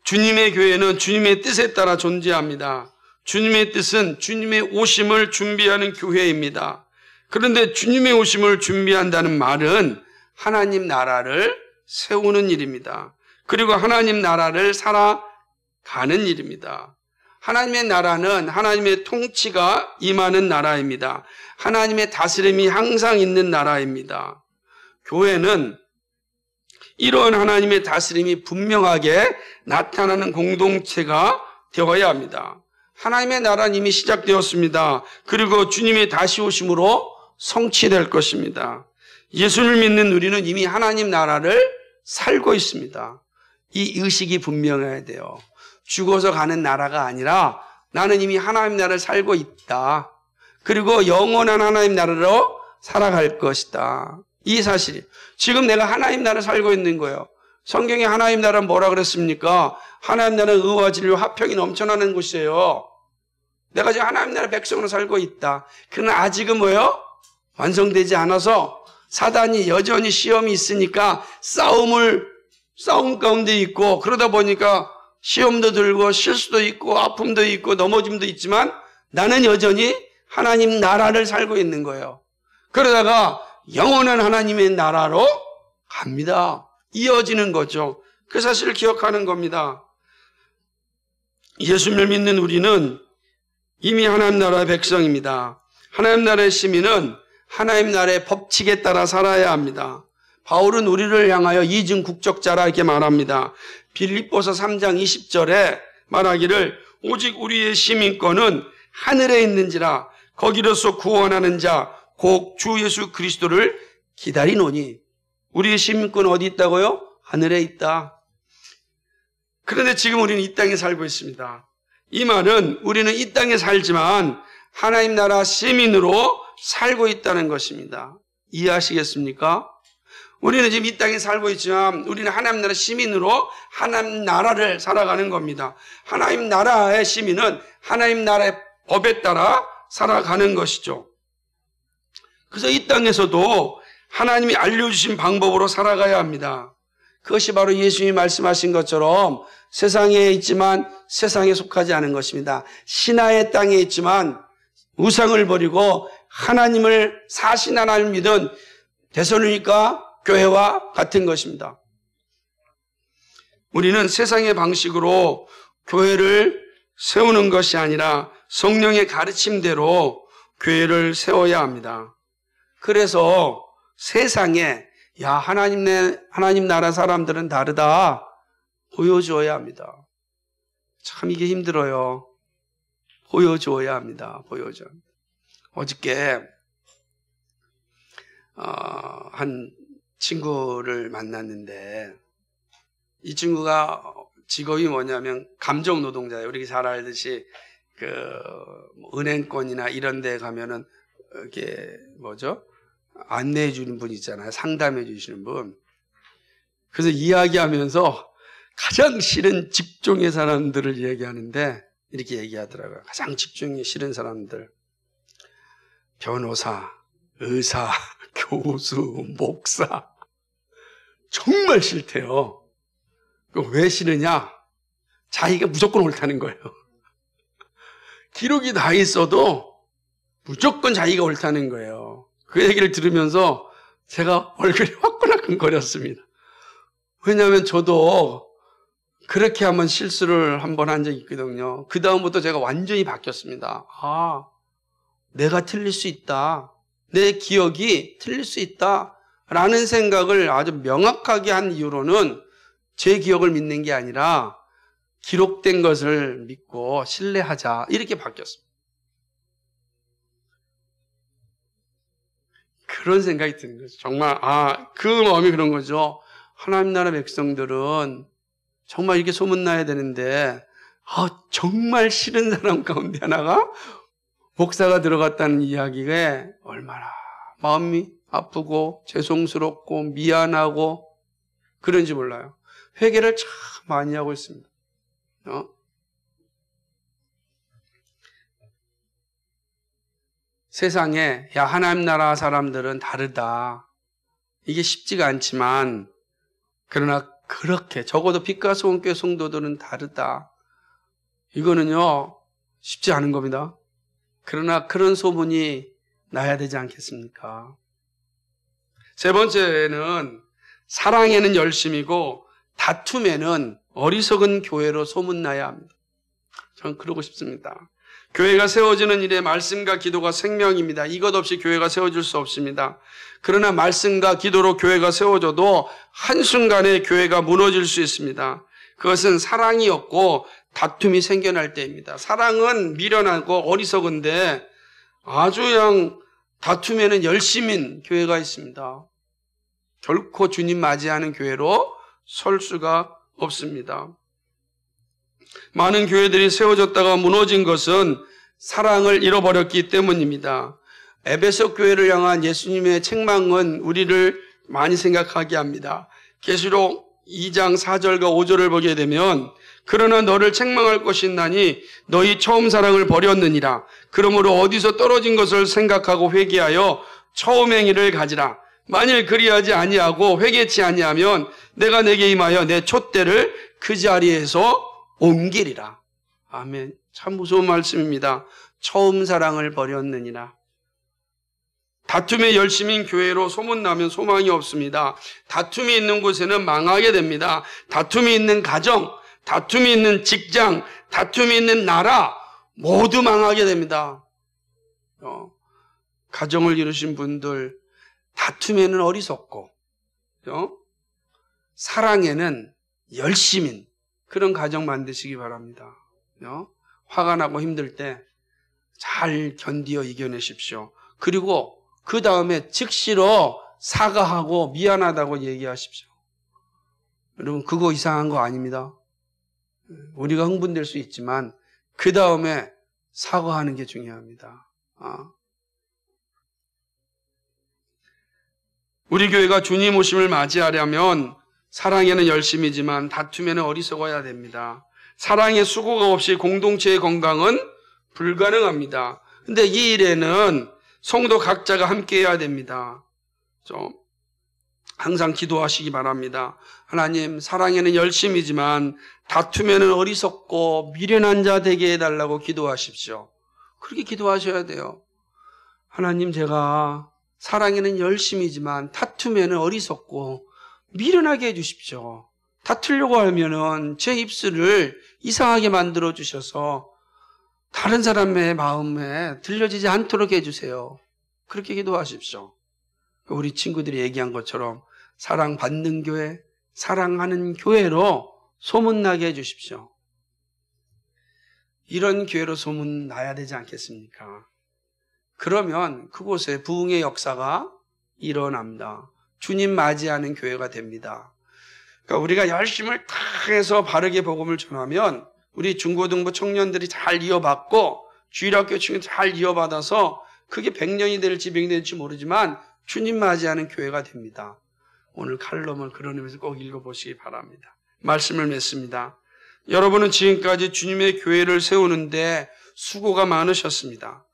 주님의 교회는 주님의 뜻에 따라 존재합니다. 주님의 뜻은 주님의 오심을 준비하는 교회입니다. 그런데 주님의 오심을 준비한다는 말은 하나님 나라를 세우는 일입니다. 그리고 하나님 나라를 살아가는 일입니다. 하나님의 나라는 하나님의 통치가 임하는 나라입니다. 하나님의 다스림이 항상 있는 나라입니다. 교회는 이러한 하나님의 다스림이 분명하게 나타나는 공동체가 되어야 합니다. 하나님의 나라는 이미 시작되었습니다. 그리고 주님의 다시 오심으로 성취될 것입니다. 예수를 믿는 우리는 이미 하나님 나라를 살고 있습니다. 이 의식이 분명해야 돼요. 죽어서 가는 나라가 아니라 나는 이미 하나님 나라를 살고 있다. 그리고 영원한 하나님 나라로 살아갈 것이다. 이 사실이. 지금 내가 하나님 나라를 살고 있는 거예요. 성경에 하나님 나라는 뭐라 그랬습니까? 하나님 나라는 의와 진리와 화평이 넘쳐나는 곳이에요. 내가 지금 하나님 나라 백성으로 살고 있다. 그러나 아직은 뭐예요? 완성되지 않아서 사단이 여전히 시험이 있으니까 싸움 가운데 있고, 그러다 보니까 시험도 들고 실수도 있고 아픔도 있고 넘어짐도 있지만 나는 여전히 하나님 나라를 살고 있는 거예요. 그러다가 영원한 하나님의 나라로 갑니다. 이어지는 거죠. 그 사실을 기억하는 겁니다. 예수님을 믿는 우리는 이미 하나님 나라의 백성입니다. 하나님 나라의 시민은 하나님 나라의 법칙에 따라 살아야 합니다. 바울은 우리를 향하여 이중 국적자라 이렇게 말합니다. 빌립보서 3장 20절에 말하기를 오직 우리의 시민권은 하늘에 있는지라 거기로서 구원하는 자 곧 주 예수 그리스도를 기다리노니. 우리의 시민권은 어디 있다고요? 하늘에 있다. 그런데 지금 우리는 이 땅에 살고 있습니다. 이 말은 우리는 이 땅에 살지만 하나님 나라 시민으로 살고 있다는 것입니다. 이해하시겠습니까? 우리는 지금 이 땅에 살고 있지만 우리는 하나님 나라 시민으로 하나님 나라를 살아가는 겁니다. 하나님 나라의 시민은 하나님 나라의 법에 따라 살아가는 것이죠. 그래서 이 땅에서도 하나님이 알려주신 방법으로 살아가야 합니다. 그것이 바로 예수님이 말씀하신 것처럼 세상에 있지만 세상에 속하지 않은 것입니다. 신하의 땅에 있지만 우상을 버리고 하나님을 사신 하나님을 믿은 데살로니가 교회와 같은 것입니다. 우리는 세상의 방식으로 교회를 세우는 것이 아니라 성령의 가르침대로 교회를 세워야 합니다. 그래서 세상에 하나님 나라 사람들은 다르다 보여줘야 합니다. 참 이게 힘들어요. 보여줘야 합니다. 보여줘야 합니다. 어저께 한 친구를 만났는데 이 친구가 직업이 뭐냐면 감정 노동자예요. 우리 잘 알듯이 은행권이나 이런 데 가면은 이렇게 안내해 주는 분 있잖아요. 상담해 주시는 분. 그래서 이야기하면서 가장 싫은 직종의 사람들을 얘기하는데 이렇게 얘기하더라고요. 가장 직종이 싫은 사람들. 변호사, 의사, 교수, 목사. 정말 싫대요. 왜 싫으냐? 자기가 무조건 옳다는 거예요. 기록이 다 있어도 무조건 자기가 옳다는 거예요. 그 얘기를 들으면서 제가 얼굴이 화끈화끈거렸습니다. 왜냐하면 저도 그렇게 한번 실수를 한번 한 적이 있거든요. 그 다음부터 제가 완전히 바뀌었습니다. 내가 틀릴 수 있다. 내 기억이 틀릴 수 있다. 라는 생각을 아주 명확하게 한 이유로는 제 기억을 믿는 게 아니라 기록된 것을 믿고 신뢰하자. 이렇게 바뀌었습니다. 그런 생각이 드는 거죠. 정말 그 마음이 그런 거죠. 하나님 나라 백성들은 정말 이렇게 소문나야 되는데 정말 싫은 사람 가운데 하나가 목사가 들어갔다는 이야기가 얼마나 마음이 아프고 죄송스럽고 미안하고 그런지 몰라요. 회개를 참 많이 하고 있습니다. 세상에 하나님 나라 사람들은 다르다. 이게 쉽지가 않지만 그러나 그렇게 적어도 빛과 소금교회 성도들은 다르다. 이거는요 쉽지 않은 겁니다. 그러나 그런 소문이 나야 되지 않겠습니까? 세 번째는 사랑에는 열심이고 다툼에는 어리석은 교회로 소문나야 합니다. 저는 그러고 싶습니다. 교회가 세워지는 일에 말씀과 기도가 생명입니다. 이것 없이 교회가 세워질 수 없습니다. 그러나 말씀과 기도로 교회가 세워져도 한순간에 교회가 무너질 수 있습니다. 그것은 사랑이 없고 다툼이 생겨날 때입니다. 사랑은 미련하고 어리석은데 아주 그냥 다툼에는 열심인 교회가 있습니다. 결코 주님 맞이하는 교회로 설 수가 없습니다. 많은 교회들이 세워졌다가 무너진 것은 사랑을 잃어버렸기 때문입니다. 에베소 교회를 향한 예수님의 책망은 우리를 많이 생각하게 합니다. 계시록 2장 4절과 5절을 보게 되면 그러나 너를 책망할 것이 있나니 너희 처음 사랑을 버렸느니라. 그러므로 어디서 떨어진 것을 생각하고 회개하여 처음 행위를 가지라. 만일 그리하지 아니하고 회개치 아니하면 내가 내게 임하여 내 촛대를 그 자리에서 옮기리라. 아멘. 참 무서운 말씀입니다. 처음 사랑을 버렸느니라. 다툼에 열심인 교회로 소문나면 소망이 없습니다. 다툼이 있는 곳에는 망하게 됩니다. 다툼이 있는 가정, 다툼이 있는 직장, 다툼이 있는 나라 모두 망하게 됩니다. 가정을 이루신 분들 다툼에는 어리석고 사랑에는 열심인 그런 가정 만드시기 바랍니다. 화가 나고 힘들 때 잘 견디어 이겨내십시오. 그리고 그 다음에 즉시로 사과하고 미안하다고 얘기하십시오. 여러분 그거 이상한 거 아닙니다. 우리가 흥분될 수 있지만 그 다음에 사과하는 게 중요합니다. 우리 교회가 주님 오심을 맞이하려면 사랑에는 열심이지만 다툼에는 어리석어야 됩니다. 사랑의 수고가 없이 공동체의 건강은 불가능합니다. 근데 이 일에는 성도 각자가 함께 해야 됩니다. 항상 기도하시기 바랍니다. 하나님, 사랑에는 열심이지만 다툼에는 어리석고 미련한 자 되게 해달라고 기도하십시오. 그렇게 기도하셔야 돼요. 하나님, 제가 사랑에는 열심이지만 다툼에는 어리석고 미련하게 해주십시오. 다투려고 하면은 제 입술을 이상하게 만들어 주셔서 다른 사람의 마음에 들려지지 않도록 해주세요. 그렇게 기도하십시오. 우리 친구들이 얘기한 것처럼 사랑받는 교회, 사랑하는 교회로 소문나게 해주십시오. 이런 교회로 소문나야 되지 않겠습니까? 그러면 그곳에 부흥의 역사가 일어납니다. 주님 맞이하는 교회가 됩니다. 그러니까 우리가 열심을 다 해서 바르게 복음을 전하면 우리 중고등부 청년들이 잘 이어받고 주일학교 친구들이 잘 이어받아서 그게 100년이 될지 100년이 될지 모르지만 주님 맞이하는 교회가 됩니다. 오늘 칼럼을 그런 의미에서 꼭 읽어보시기 바랍니다. 말씀을 맺습니다. 여러분은 지금까지 주님의 교회를 세우는데 수고가 많으셨습니다.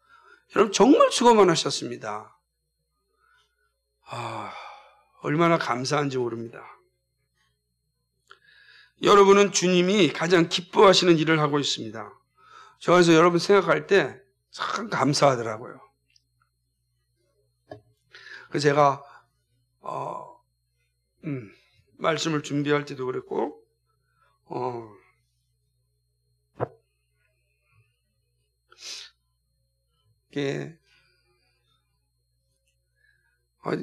여러분 정말 수고 많으셨습니다. 얼마나 감사한지 모릅니다. 여러분은 주님이 가장 기뻐하시는 일을 하고 있습니다. 저에서 여러분 생각할 때 참 감사하더라고요. 그래서 제가 말씀을 준비할 때도 그랬고 이게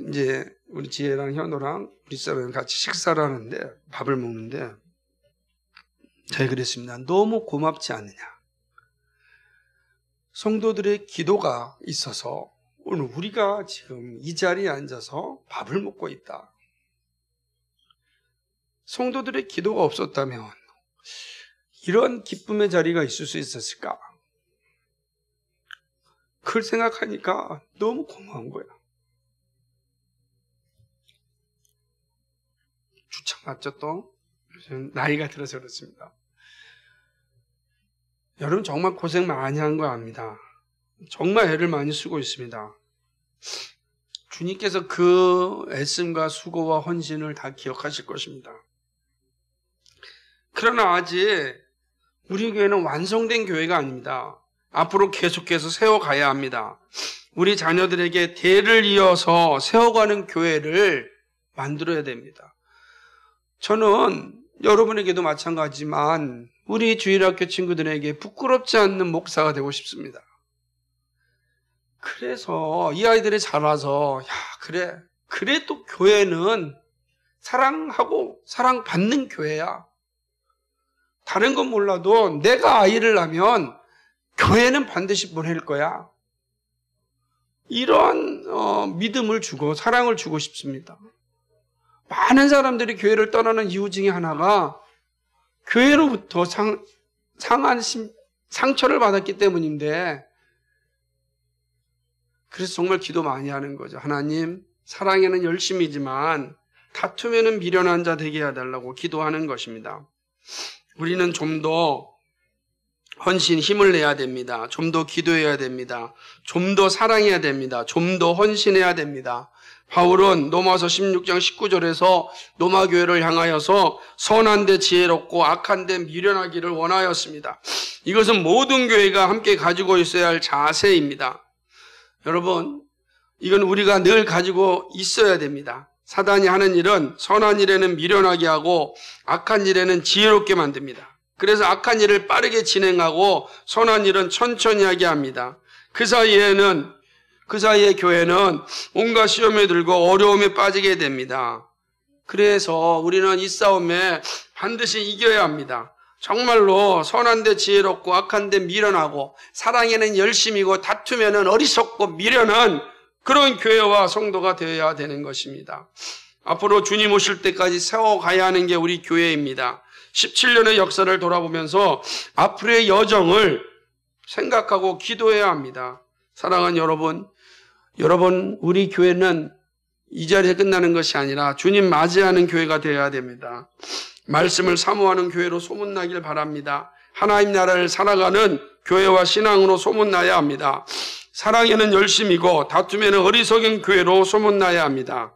이제 우리 지혜랑 현호랑 우리 사람이 같이 식사를 하는데 밥을 먹는데 제가 그랬습니다. 너무 고맙지 않느냐. 성도들의 기도가 있어서 오늘 우리가 지금 이 자리에 앉아서 밥을 먹고 있다. 성도들의 기도가 없었다면 이런 기쁨의 자리가 있을 수 있었을까? 그걸 생각하니까 너무 고마운 거야. 주창 맞죠 또? 나이가 들어서 그렇습니다. 여러분 정말 고생 많이 한 거 압니다. 정말 애를 많이 쓰고 있습니다. 주님께서 그 애씀과 수고와 헌신을 다 기억하실 것입니다. 그러나 아직 우리 교회는 완성된 교회가 아닙니다. 앞으로 계속해서 세워가야 합니다. 우리 자녀들에게 대를 이어서 세워가는 교회를 만들어야 됩니다. 저는 여러분에게도 마찬가지지만 우리 주일학교 친구들에게 부끄럽지 않는 목사가 되고 싶습니다. 그래서 이 아이들이 자라서 그래 또 교회는 사랑하고 사랑받는 교회야. 다른 건 몰라도 내가 아이를 낳으면 교회는 반드시 보낼 거야. 이러한 믿음을 주고 사랑을 주고 싶습니다. 많은 사람들이 교회를 떠나는 이유 중에 하나가 교회로부터 상한 상처를 받았기 때문인데, 그래서 정말 기도 많이 하는 거죠. 하나님, 사랑에는 열심이지만 다투면은 미련한 자 되게 해달라고 기도하는 것입니다. 우리는 좀 더 헌신 힘을 내야 됩니다. 좀 더 기도해야 됩니다. 좀 더 사랑해야 됩니다. 좀 더 헌신해야 됩니다. 바울은 로마서 16장 19절에서 로마 교회를 향하여서 선한 데 지혜롭고 악한 데 미련하기를 원하였습니다. 이것은 모든 교회가 함께 가지고 있어야 할 자세입니다. 여러분, 이건 우리가 늘 가지고 있어야 됩니다. 사단이 하는 일은 선한 일에는 미련하게 하고 악한 일에는 지혜롭게 만듭니다. 그래서 악한 일을 빠르게 진행하고 선한 일은 천천히 하게 합니다. 그 사이에 교회는 온갖 시험에 들고 어려움에 빠지게 됩니다. 그래서 우리는 이 싸움에 반드시 이겨야 합니다. 정말로 선한데 지혜롭고 악한데 미련하고 사랑에는 열심이고 다투면은 어리석고 미련한 그런 교회와 성도가 되어야 되는 것입니다. 앞으로 주님 오실 때까지 세워가야 하는 게 우리 교회입니다. 17년의 역사를 돌아보면서 앞으로의 여정을 생각하고 기도해야 합니다. 사랑하는 여러분, 우리 교회는 이 자리에 끝나는 것이 아니라 주님 맞이하는 교회가 되어야 됩니다. 말씀을 사모하는 교회로 소문나길 바랍니다. 하나님 나라를 살아가는 교회와 신앙으로 소문나야 합니다. 사랑에는 열심이고 다투면은 어리석은 교회로 소문나야 합니다.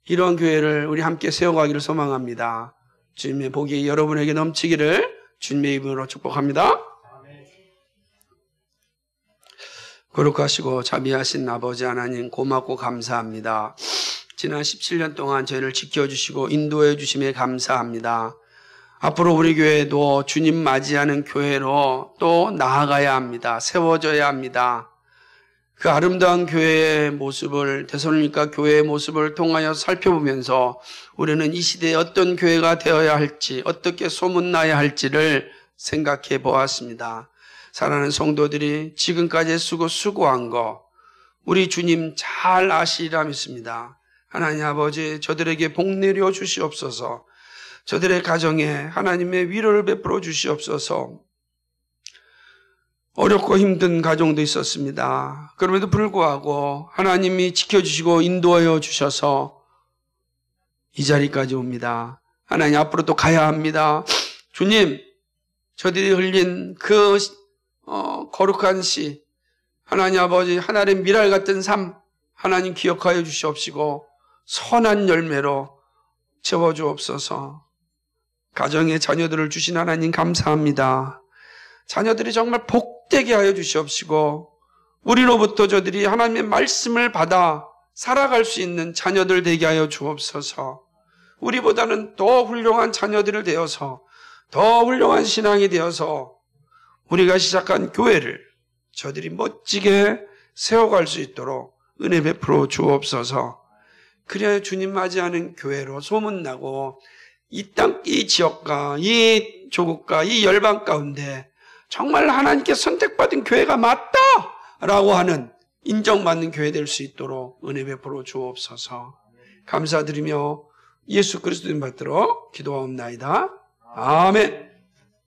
이런 교회를 우리 함께 세워가기를 소망합니다. 주님의 복이 여러분에게 넘치기를 주님의 이름으로 축복합니다. 거룩하시고 자비하신 아버지 하나님, 고맙고 감사합니다. 지난 17년 동안 저희를 지켜주시고 인도해 주심에 감사합니다. 앞으로 우리 교회도 주님 맞이하는 교회로 또 나아가야 합니다. 세워져야 합니다. 그 아름다운 교회의 모습을, 데살로니가 교회의 모습을 통하여 살펴보면서 우리는 이 시대에 어떤 교회가 되어야 할지, 어떻게 소문나야 할지를 생각해 보았습니다. 사랑하는 성도들이 지금까지 수고한 거 우리 주님 잘 아시리라 믿습니다. 하나님 아버지, 저들에게 복 내려 주시옵소서. 저들의 가정에 하나님의 위로를 베풀어 주시옵소서. 어렵고 힘든 가정도 있었습니다. 그럼에도 불구하고 하나님이 지켜주시고 인도하여 주셔서 이 자리까지 옵니다. 하나님, 앞으로 또 가야 합니다. 주님, 저들이 흘린 그 거룩한 씨, 하나님 아버지, 하나님의 미랄 같은 삶, 하나님 기억하여 주시옵시고 선한 열매로 채워주옵소서. 가정에 자녀들을 주신 하나님 감사합니다. 자녀들이 정말 복되게 하여 주시옵시고 우리로부터 저들이 하나님의 말씀을 받아 살아갈 수 있는 자녀들 되게 하여 주옵소서. 우리보다는 더 훌륭한 자녀들을 되어서 더 훌륭한 신앙이 되어서 우리가 시작한 교회를 저들이 멋지게 세워갈 수 있도록 은혜 베풀어 주옵소서. 그래야 주님 맞이하는 교회로 소문나고 이 땅, 이 지역과 이 조국과 이 열방 가운데 정말 하나님께 선택받은 교회가 맞다라고 하는 인정받는 교회 될 수 있도록 은혜 베풀어 주옵소서. 감사드리며 예수 그리스도인 받들어 기도하옵나이다. 아멘.